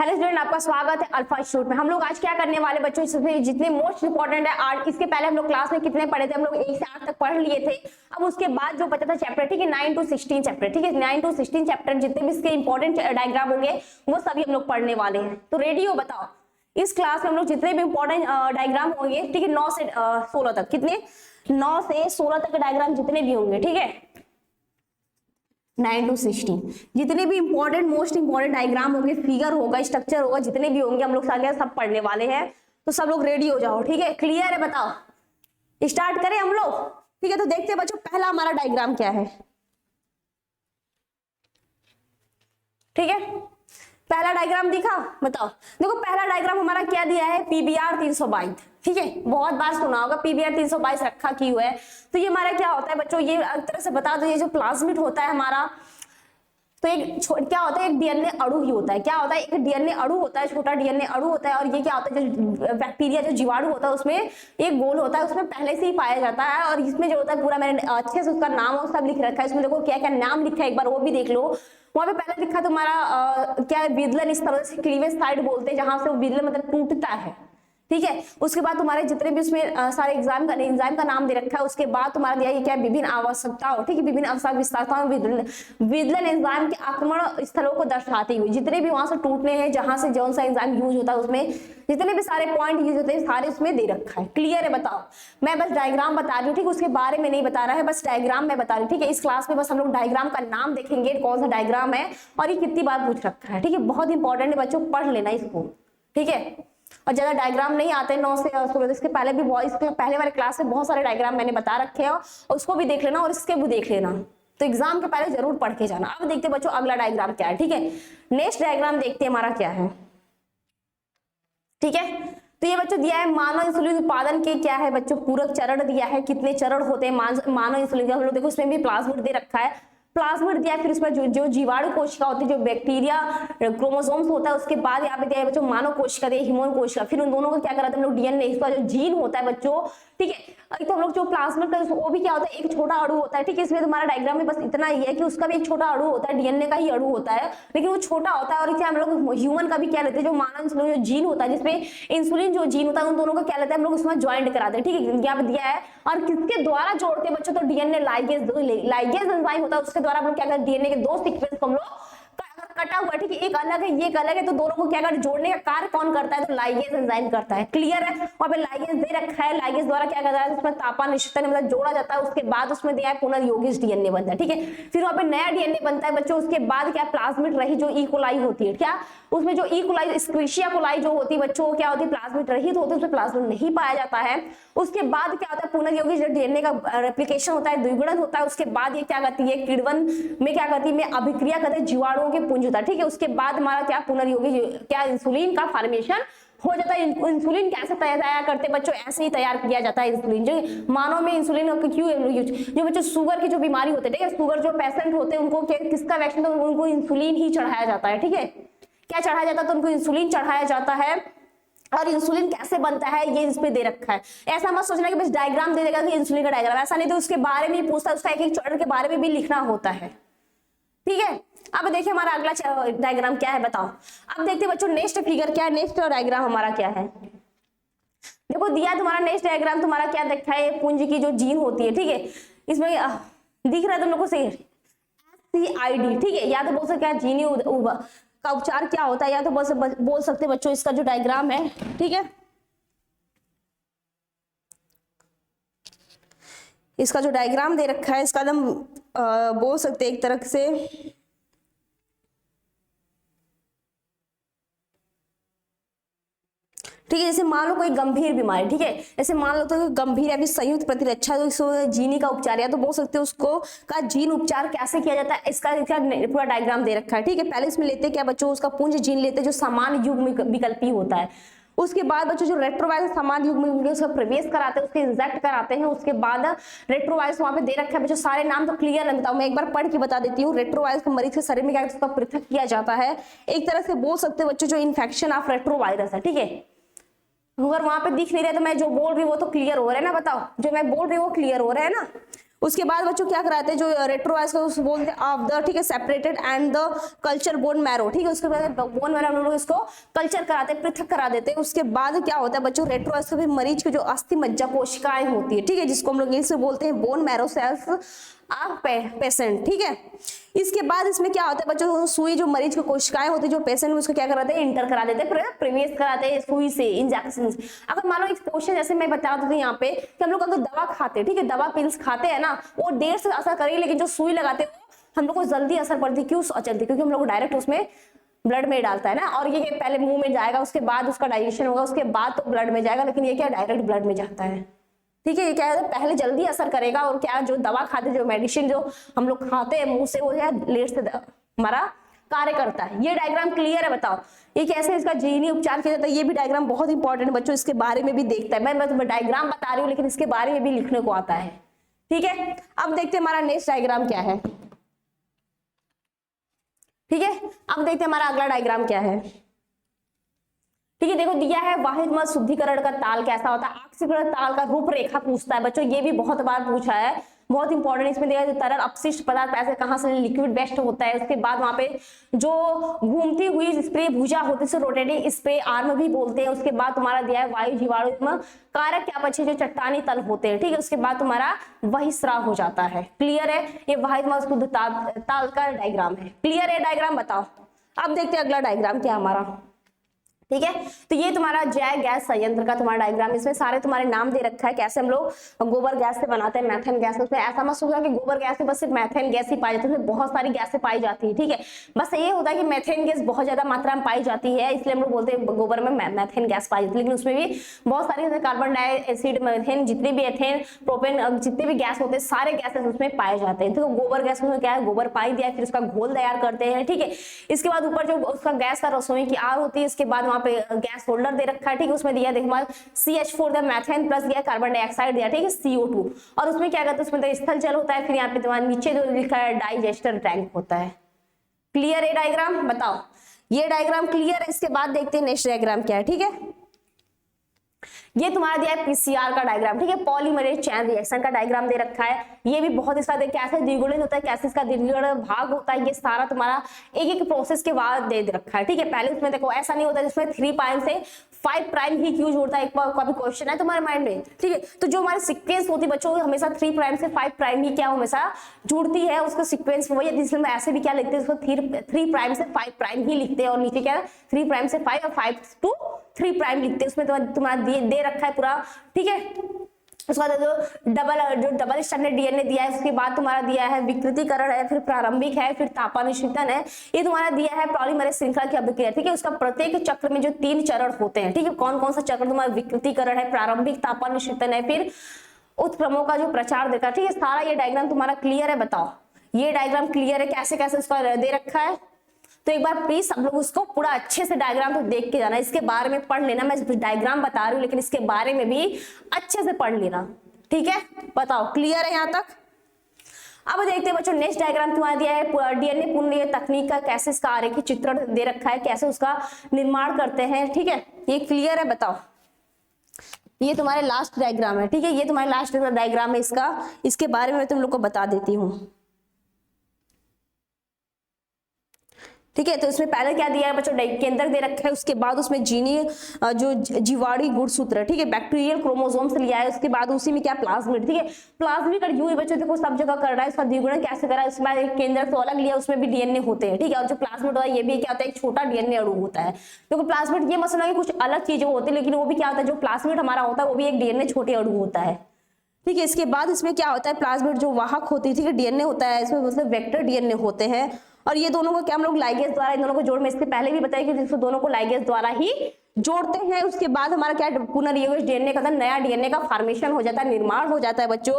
Hello student, आपका स्वागत है अल्फा इंस्टीट्यूट में। हम लोग आज क्या करने वाले बच्चों, इसमें जितने मोस्ट इंपॉर्टेंट है आज, इसके पहले हम लोग क्लास में कितने पढ़े थे, हम लोग 1 से 8 तक पढ़ लिए थे। अब उसके बाद जो बचा था चैप्टर, ठीक है, 9 to 16 चैप्टर, ठीक है, 9 to 16 चैप्टर जितने भी इसके इंपॉर्टेंट डायग्राम होंगे वो सभी हम लोग पढ़ने वाले हैं। तो रेडी हो? बताओ, इस क्लास में हम लोग जितने भी इंपॉर्टेंट डायग्राम होंगे, ठीक है, 9 से 16 तक, कितने 9 से 16 तक डायग्राम जितने भी होंगे, ठीक है, 9 to 16 जितने भी इंपॉर्टेंट मोस्ट इंपॉर्टेंट डायग्राम होंगे, फिगर होगा, स्ट्रक्चर होगा, जितने भी होंगे हम लोग सारे सब पढ़ने वाले हैं। तो सब लोग रेडी हो जाओ, ठीक है, क्लियर है? बताओ, स्टार्ट करें हम लोग, ठीक है। तो देखते हैं बच्चों, पहला हमारा डायग्राम क्या है, ठीक है, पहला डायग्राम दिखा, बताओ। देखो पहला डायग्राम हमारा क्या दिया है, पीबीआर 322, ठीक है, बहुत बार सुना होगा पीबीआर 322 रखा क्यों है। तो ये हमारा क्या होता है बच्चों, ये एक तरह से बता दो, ये जो प्लाज्मिड होता है हमारा, तो एक क्या होता है, एक डीएनए अणु ही होता है। क्या होता है, एक डीएनए अणु होता है, छोटा डीएनए अणु होता है। और ये क्या होता है, जो बैक्टीरिया, जो जीवाणु होता है, उसमें एक गोल होता है, उसमें पहले से ही पाया जाता है। और इसमें जो होता है, पूरा मैंने अच्छे से उसका नाम और सब लिख रखा है। इसमें देखो क्या क्या नाम लिखा है, एक बार वो भी देख लो। वहां पे पहले लिखा तुम्हारा क्या है, विदलन, इस तरह से क्लीवेज साइड बोलते हैं, जहां से वो विदलन मतलब टूटता है, ठीक है। उसके बाद तुम्हारे जितने भी उसमें सारे एंजाइम का नाम दे रखा है। उसके बाद तुम्हारा दिया है क्या, विभिन्न आवश्यकताओं, ठीक है, विभिन्न आवश्यक विशेषताओं, विदलन एंजाइम के आक्रमण स्थलों को दर्शाती हुई, जितने भी वहां से टूटने हैं, जहां से जौन सा एंजाइम यूज होता है, उसमें जितने भी सारे पॉइंट यूज होते हैं, सारे उसमें दे रखा है। क्लियर है? बताओ, मैं बस डायग्राम बता रही हूँ, ठीक, उसके बारे में नहीं बता रहा है, बस डायग्राम मैं बता रही हूँ, ठीक है। इस क्लास में बस हम लोग डायग्राम का नाम देखेंगे, कौन सा डायग्राम है और ये कितनी बार पूछ रखा है, ठीक है। बहुत इंपॉर्टेंट है बच्चों, पढ़ लेना इसको, ठीक है। और ज्यादा डायग्राम नहीं आते 9 से 16, इसके पहले भी इसके पहले वाले क्लास में बहुत सारे डायग्राम मैंने बता रखे हैं, और उसको भी देख लेना और इसके भी देख लेना। तो एग्जाम के पहले जरूर पढ़ के जाना। अब देखते हैं बच्चों अगला डायग्राम क्या है, ठीक है। नेक्स्ट डायग्राम देखते हैं हमारा क्या है, ठीक है। तो ये बच्चों दिया है मानव इंसुलिन उत्पादन के क्या है बच्चों, पूरक चरण दिया है, कितने चरण होते हैं मानव इंसुलिन के। हम लोग देखो इसमें भी प्लाज्मिड दे रखा है, प्लाज्मिड दिया है, फिर उसमें जो जीवाणु कोशिका होती है, जो बैक्टीरिया क्रोमोसोम्स होता है, उसके बाद यहाँ पे दिया है बच्चों मानव कोशिका दिया, ह्यूमन कोशिका। फिर उन दोनों को क्या कराते हैं हम लोग, डीएनए, इसका जो जीन होता है बच्चों, ठीक है। तो हम लोग जो प्लाज्मिड का वो भी क्या होता है, एक छोटा अणु होता है, ठीक है। इसमें तुम्हारा डायग्राम में बस इतना ही है कि उसका भी एक छोटा अणु होता है, डीएनए का ही अणु होता है, लेकिन वो छोटा होता है। और क्या हम लोग ह्यूमन का भी क्या लेते हैं, जो मानव इंसुलिन जो जीन होता है, जिसमें इंसुलिन जो जीन होता है, उन दोनों को क्या लेते हैं हम लोग, उसमें ज्वाइंट कराते हैं, ठीक है। यहाँ पे दिया है, और किसके द्वारा जोड़ते हैं बच्चों, तो डीएनए लाइगेज एंजाइम होता है, उसके द्वारा हम लोग क्या करते हैं, डीएनए के दो सीक्वेंस को हम लोग कटा हुआ, ठीक है, एक अलग है, ये अलग है, तो दोनों को क्या कर जोड़ने का कार्य कौन करता है, तो लाइगेज एंजाइम करता है। क्लियर है? वहां पे लाइगेज दे रखा है, लाइगेज द्वारा क्या करता है, उसमें तापमान निश्चित मतलब जोड़ा जाता है। उसके बाद उसमें दिया है पुनर्योगित डीएनए बनता है, ठीक है। फिर वहां पे नया डीएनए बनता है बच्चों। उसके बाद क्या, प्लाज्मिड रही जो इकोलाई होती है, क्या उसमें जो इकोलाई, एस्क्रिशिया कोलाई जो होती है बच्चों, क्या होती है, प्लाज्मिड रहित होती है, उसमें प्लाज्मिड नहीं पाया जाता है। उसके बाद क्या होता है, पुनर्योगी जो डीएनए का रेप्लिकेशन होता है, द्विगुणन होता है। उसके बाद ये क्या करती है, किण्वन में क्या करती है, अभिक्रिया करते हैं, जीवाणुओं के पुंज होता है, ठीक है। उसके बाद हमारा क्या, पुनर्योगी क्या, इंसुलिन का फॉर्मेशन हो जाता है। इंसुलिन कैसे तैयार करते हैं बच्चों, ऐसे ही तैयार किया जाता है इंसुलिन। जो मानव में इंसुलिन क्यों यूज, जो बच्चों शुगर की जो बीमारी होती है, ठीक है, शुगर जो पेशेंट होते हैं उनको किसका वैक्सीन, तो उनको इंसुलिन ही चढ़ाया जाता है, ठीक है। क्या चढ़ाया जाता है, तो उनको इंसुलिन चढ़ाया जाता है। और इंसुलिन कैसे बनता है ये इसमें दे रखा है। ऐसा मत सोचना कि बस डायग्राम दे देगा कि इंसुलिन का डायग्राम, ऐसा नहीं, तो उसके बारे में पूछता है, उसका एक एक चरण के बारे में भी लिखना होता है, ठीक है। अब देखिए हमारा अगला डायग्राम क्या है, बताओ। अब देखते हैं बच्चों नेक्स्ट फिगर क्या है, नेक्स्ट डायग्राम हमारा क्या है। देखो दिया तुम्हारा नेक्स्ट डायग्राम तुम्हारा क्या देखा है, पुंज की जो जीन होती है, ठीक है। इसमें दिख रहा है तुम लोग को सही, SCID, ठीक है। या तो बोल सकते हैं जीनी का उपचार क्या होता है, या तो बोल सकते बच्चों इसका जो डायग्राम है, ठीक है, इसका जो डायग्राम दे रखा है, इसका एकदम बोल सकते हैं एक तरह से, ठीक है। जैसे मान लो कोई गंभीर बीमारी, ठीक है, जैसे मान लो तो गंभीर या फिर संयुक्त प्रतिरक्षा तो जीनी का उपचार, या तो बोल सकते हैं उसको का जीन उपचार कैसे किया जाता है, इसका पूरा डायग्राम दे रखा है, ठीक है। पहले इसमें लेते क्या बच्चों, उसका पुंज जीन लेते जो समान युग्म विकल्पी होता है। उसके बाद बच्चों जो रेट्रोवायरस समान युग्म में उसका प्रवेश कराते हैं, उसके इंजेक्ट कराते हैं। उसके बाद रेट्रोवायरस वहां पे दे रखा है बच्चों, सारे नाम तो क्लियर नहीं बताऊं, मैं एक बार पढ़ के बता देती हूँ। रेट्रोवायरस को मरीज के शरीर में क्या उसका पृथक किया जाता है, एक तरह से बोल सकते हैं बच्चों जो इन्फेक्शन ऑफ रेट्रोवायरस है, ठीक है। अगर वहां पे दिख नहीं रहा तो मैं जो बोल रही हूँ वो तो क्लियर हो रहा है ना, बताओ, जो मैं बोल रही हूँ वो क्लियर हो रहा है ना। उसके बाद बच्चों क्या कराते हैं, जो रेट्रोवायस को बोलते हैं ऑफ द, ठीक है, separated and the culture bone marrow, ठीक है। उसके बाद बोन मैरो हम लोग इसको कल्चर कराते हैं, पृथक करा देते हैं। उसके बाद क्या होता है बच्चों, रेट्रोवायस में मरीज की जो अस्थि मज्जा कोशिकाएं होती है, ठीक है, जिसको हम लोग इंग्लिश में बोलते हैं बोन मैरो सेल्स पेशेंट, ठीक है। इसके बाद इसमें क्या होता है बच्चों, सुई जो मरीज की कोशिकाएं होती है जो पेशेंट में, उसको क्या कराते हैं, इंटर करा देते हैं, प्रीवियस कराते हैं सुई से इंजेक्शन। अगर मान लो एक्सपोजर जैसे मैं बता दूं यहाँ पे कि हम लोग अगर दवा खाते हैं, ठीक है, दवा पिल्स खाते हैं ना, वो देर से असर करेगी, लेकिन जो सुई लगाते हैं हम लोग को जल्दी असर पड़ती है। क्यों चलती? क्योंकि हम लोग डायरेक्ट उसमें ब्लड में डालता है ना, और ये पहले मुंह में जाएगा, उसके बाद उसका डाइजेशन होगा, उसके बाद तो ब्लड में जाएगा, लेकिन ये क्या डायरेक्ट ब्लड में जाता है, ठीक है। ये क्या है, पहले जल्दी असर करेगा, और क्या जो दवा खाते, जो मेडिसिन जो हम लोग खाते हैं मुंह से, वो लेट से हमारा कार्य करता है। ये डायग्राम क्लियर है? बताओ ये कैसे इसका जीनी उपचार किया जाता है। ये भी डायग्राम बहुत इंपॉर्टेंट है बच्चों, इसके बारे में भी देखता है। मैं डायग्राम बता रही हूँ, लेकिन इसके बारे में भी लिखने को आता है, ठीक है। अब देखते हैं हमारा नेक्स्ट डायग्राम क्या है, ठीक है। अब देखते हैं हमारा अगला डायग्राम क्या है, ठीक है। देखो दिया है वाहित मल शुद्धिकरण का ताल कैसा होता है, ऑक्सीकरण ताल का रूपरेखा पूछता है बच्चों, ये भी बहुत बार पूछा है, बहुत इंपॉर्टेंट। इसमें देखा तरल अपशिष्ट पदार्थ ऐसे कहां से लिक्विड बेस्ट होता है। उसके बाद वहां पे जो घूमती हुई स्प्रे भुजा होती है, रोटेटिंग स्प्रे आर्म भी बोलते हैं। उसके बाद तुम्हारा दिया है वायु जीवाणु कारक क्या बचे, जो चट्टानी तल होते हैं, ठीक है। उसके बाद तुम्हारा वही स्राव हो जाता है। क्लियर है? ये वाहित मल शुद्ध ताल का डायग्राम है। क्लियर है डायग्राम? बताओ। अब देखते हैं अगला डायग्राम क्या हमारा, ठीक है। तो ये तुम्हारा जय गैस संयंत्र का तुम्हारा डायग्राम, इसमें सारे तुम्हारे नाम दे रखा है, कैसे हम लोग गोबर गैस से बनाते हैं, मैथेन गैस। उसमें ऐसा मत सोचना कि गोबर गैस में बस सिर्फ मैथेन गैस ही पाई जाती है, उसमें बहुत सारी गैसें पाई जाती है, ठीक है। बस ये होता है कि मैथेन गैस बहुत ज्यादा मात्रा में पाई जाती है, इसलिए हम लोग बोलते हैं गोबर में मैथेन गैस पाई जाती है। लेकिन उसमें भी बहुत सारी कार्बन डाइऑक्साइड, मीथेन, जितने भी एथेन, प्रोपेन, जितने भी गैस होते हैं, सारे गैसेस उसमें पाए जाते हैं। तो गोबर गैस में क्या है, गोबर पाई दिया, फिर उसका घोल तैयार करते हैं, ठीक है। इसके बाद ऊपर जो उसका गैस का रसोई की आग होती है, इसके बाद वहां पे गैस होल्डर दे रखा है, ठीक है। उसमें दिया देखो CH4 दिया, मैथेन प्लस दिया कार्बन डाइऑक्साइड दिया, ठीक है, CO2। और उसमें क्या कहते हैं, उसमें स्थल जल होता है। फिर यहाँ पे तुम्हारे नीचे जो लिखा है डाइजेस्टर टैंक होता है। क्लियर है डायग्राम? बताओ ये डायग्राम क्लियर है? इसके बाद देखते हैं नेक्स्ट डायग्राम क्या है, ठीक है। ये तुम्हारा दिया है PCR का डायग्राम, ठीक है, पॉलीमरेज चेन रिएक्शन का डायग्राम दे रखा है। ये भी बहुत इसका कैसे द्विगुणित होता है, कैसे इसका द्विगुणित भाग होता है, ये सारा तुम्हारा एक एक प्रोसेस के बाद दे रखा है, ठीक है। पहले उसमें देखो ऐसा नहीं होता जिसमें 3 प्राइम से 5 प्राइम ही क्यों जुड़ता है, एक कभी क्वेश्चन है तुम्हारे माइंड में, ठीक है। तो जो हमारी सीक्वेंस होती है बच्चों, हमेशा 3 प्राइम से 5 प्राइम ही क्या हमेशा जुड़ती है, उसका सीक्वेंस वही है। इसलिए ऐसे भी क्या लिखते हैं, उसको 3 प्राइम से 5 प्राइम ही लिखते हैं, और नीचे क्या 3 प्राइम से 5 और 5 to 3 प्राइम लिखते हैं। उसमें तुम्हारा दे रखा है पूरा, ठीक है। उसका जो डबल स्टैंडर्ड डीएनए दिया है, उसके बाद तुम्हारा दिया है विकृतीकरण है, फिर प्रारंभिक है, फिर तापानुशीतन है। ये तुम्हारा दिया है पॉलीमरेज श्रृंखला की अभिक्रिया, ठीक है। उसका प्रत्येक चक्र में जो 3 चरण होते हैं, ठीक है। कौन कौन सा चक्र तुम्हारा विकृतीकरण है, प्रारंभिक तापानुशीतन है, फिर उत्क्रमों का जो प्रचार देखा, ठीक है। सारा ये डायग्राम तुम्हारा क्लियर है? बताओ ये डायग्राम क्लियर है? कैसे कैसे उसका दे रखा है, तो एक बार प्लीज सब लोग उसको पूरा अच्छे से डायग्राम तो देख के जाना, इसके बारे में पढ़ लेना। मैं डायग्राम बता रही हूँ, लेकिन इसके बारे में भी अच्छे से पढ़ लेना, ठीक है। बताओ क्लियर है यहाँ तक? अब देखते हैं बच्चों नेक्स्ट डायग्राम तुम्हारा दिया है डीएनए पुनः तकनीक का, कैसे इसका आरेखित चित्रण दे रखा है, कैसे उसका निर्माण करते हैं, ठीक है। ये क्लियर है? बताओ। ये तुम्हारे लास्ट डायग्राम है, ठीक है। ये तुम्हारे लास्ट डायग्राम है इसका, इसके बारे में मैं तुम लोग को बता देती हूँ, ठीक है। तो इसमें पहले क्या दिया है बच्चों, केंद्र दे रखा है, उसके बाद उसमें जो जीवाणु गुणसूत्र, ठीक है, बैक्टीरियल क्रोमोसोम से लिया है। उसके बाद उसी में क्या प्लाज्मिड, ठीक है। प्लाज्मिड का यूं बच्चों देखो सब जगह कर रहा है, उसका द्विगुणन कैसे करा है, उसमें एक केंद्र तो अलग लिया, उसमें भी डीएनए होते हैं, ठीक है। और जो प्लाज्मिड होता है ये भी क्या होता है, एक छोटा डीएनए अणु होता है। देखो प्लाज्मिड ये मत समझना कि कुछ अलग चीजें होती है, लेकिन वो भी क्या होता है, जो प्लाज्मिड हमारा होता है वो भी एक डीएनए छोटे अणु होता है, ठीक है। इसके बाद इसमें क्या होता है, प्लाज्मिड जो वाहक होती है, ठीक है, डीएनए होता है, इसमें मतलब वेक्टर डीएनए होते हैं। और ये दोनों को क्या हम लोग लाइगेज द्वारा इन दोनों को जोड़ में, इससे पहले भी बताया कि इसको दोनों को लाइगेज द्वारा ही जोड़ते हैं। उसके बाद हमारा क्या पुनर्योज डीएनए का नया डीएनए का फॉर्मेशन हो जाता है, निर्माण हो जाता है बच्चों।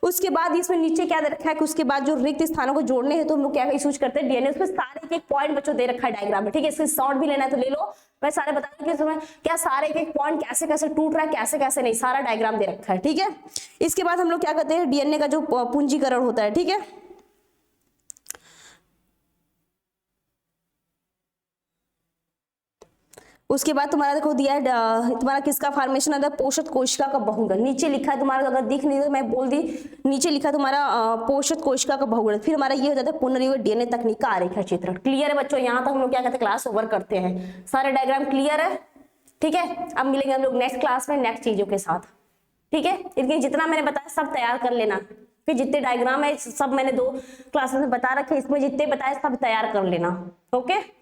उसके बाद इसमें नीचे क्या दे रखा है कि उसके बाद जो रिक्त स्थानों को जोड़ने हैं तो हम लोग क्या यूज करते हैं, डीएनए। उसमें सारे एक पॉइंट बच्चों दे रखा है डायग्राम में, ठीक है। इसके शॉर्ट भी लेना है तो ले लो, मैं सारे बता दूं कि इसमें क्या सारे एक पॉइंट कैसे कैसे टूट रहा है, कैसे कैसे नहीं, सारा डायग्राम दे रखा है, ठीक है। इसके बाद हम लोग क्या करते हैं, डीएनए का जो पूंजीकरण होता है, ठीक है। उसके बाद तुम्हारा देखो दिया है तुम्हारा किसका फॉर्मेशन आता है, पोषक कोशिका का बहुगण। नीचे लिखा है तुम्हारा, अगर दिख नहीं तो मैं बोल दी, नीचे लिखा है तुम्हारा पोषक कोशिका का बहुगण। फिर हमारा ये हो जाता है पुनर्जीवित डीएनए तकनीक का आरेखा चित्रण। क्लियर है बच्चों? यहाँ तक हम लोग क्या कहते हैं, क्लास ओवर करते हैं। सारे डायग्राम क्लियर है? ठीक है, अब मिलेंगे हम लोग नेक्स्ट क्लास में नेक्स्ट चीजों के साथ। ठीक है, इनके जितना मैंने बताया सब तैयार कर लेना। फिर जितने डायग्राम है सब मैंने 2 क्लासेस में बता रखे, इसमें जितने बताए सब तैयार कर लेना। ओके।